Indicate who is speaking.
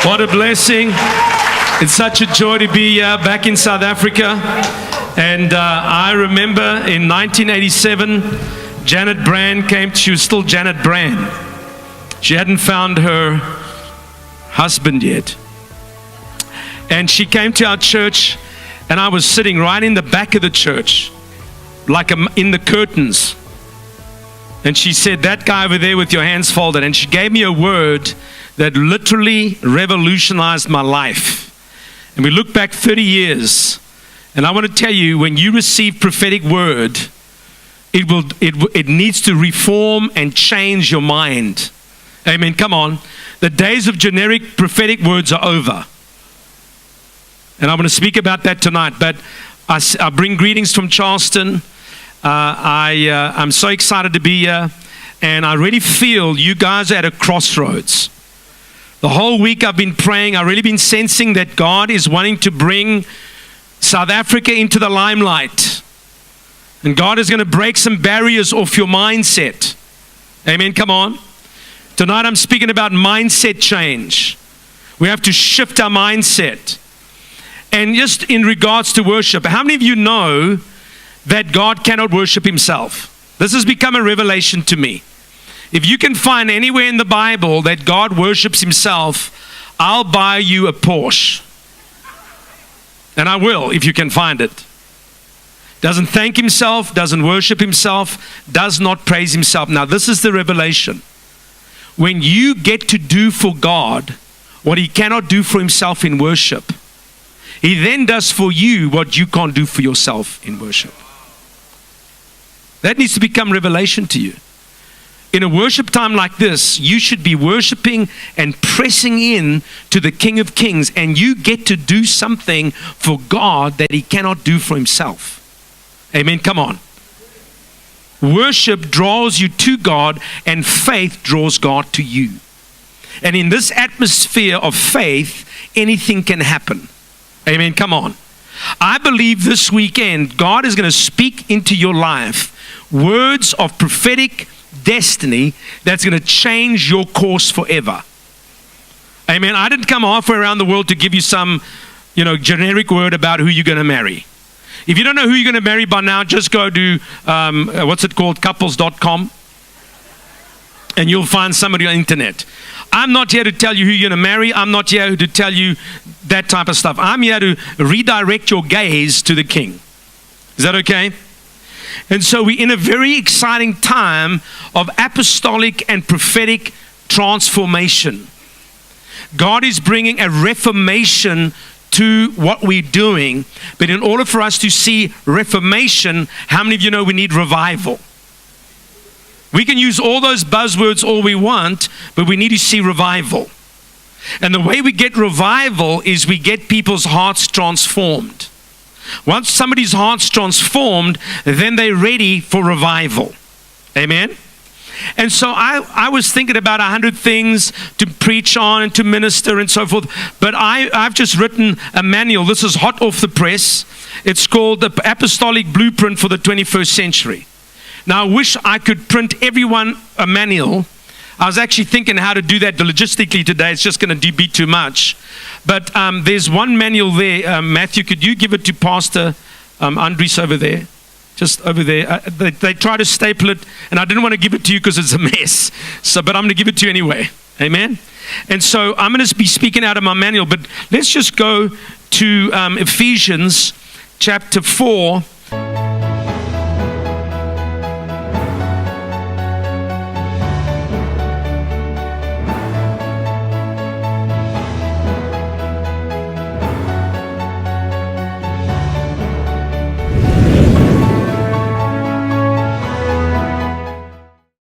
Speaker 1: What a blessing. It's such a joy to be back in South Africa. And I remember in 1987, Janet Brand came. She was still Janet Brand. She hadn't found her husband yet. And she came to our church, and I was sitting right in the back of the church, like in the curtains. And she said, "That guy over there with your hands folded." And she gave me a word that literally revolutionized my life. And we look back 30 years. And I want to tell you, when you receive prophetic word, it needs to reform and change your mind. Amen. Come on. The days of generic prophetic words are over. And I'm going to speak about that tonight. But I bring greetings from Charleston. I'm so excited to be here. And I really feel you guys are at a crossroads. The whole week I've been praying. I've really been sensing that God is wanting to bring South Africa into the limelight. And God is going to break some barriers off your mindset. Amen. Come on. Tonight I'm speaking about mindset change. We have to shift our mindset. And just in regards to worship, how many of you know that God cannot worship himself? This has become a revelation to me. If you can find anywhere in the Bible that God worships himself, I'll buy you a Porsche. And I will, if you can find it. Doesn't thank himself, doesn't worship himself, does not praise himself. Now, this is the revelation. When you get to do for God what he cannot do for himself in worship, he then does for you what you can't do for yourself in worship. That needs to become revelation to you. In a worship time like this, you should be worshiping and pressing in to the King of Kings, and you get to do something for God that he cannot do for himself. Amen. Come on. Worship draws you to God, and faith draws God to you. And in this atmosphere of faith, anything can happen. Amen. Come on. I believe this weekend, God is going to speak into your life words of prophetic destiny that's going to change your course forever. Amen. I didn't come halfway around the world to give you some, generic word about who you're going to marry. If you don't know who you're going to marry by now, just go to, couples.com, and you'll find somebody on the internet. I'm not here to tell you who you're going to marry. I'm not here to tell you that type of stuff. I'm here to redirect your gaze to the King. Is that okay? And so we're in a very exciting time of apostolic and prophetic transformation. God is bringing a reformation to what we're doing. But in order for us to see reformation, how many of you know we need revival? We can use all those buzzwords all we want, but we need to see revival. And the way we get revival is we get people's hearts transformed. Once somebody's heart's transformed, then they're ready for revival. Amen? And so I was thinking about 100 things to preach on and to minister and so forth. But I've just written a manual. This is hot off the press. It's called the Apostolic Blueprint for the 21st Century. Now, I wish I could print everyone a manual. I was actually thinking how to do that logistically today. It's just going to be too much. But there's one manual there. Matthew, could you give it to Pastor Andres over there? Just over there. They try to staple it, and I didn't want to give it to you because it's a mess. But I'm going to give it to you anyway. Amen? And so I'm going to be speaking out of my manual. But let's just go to Ephesians chapter 4.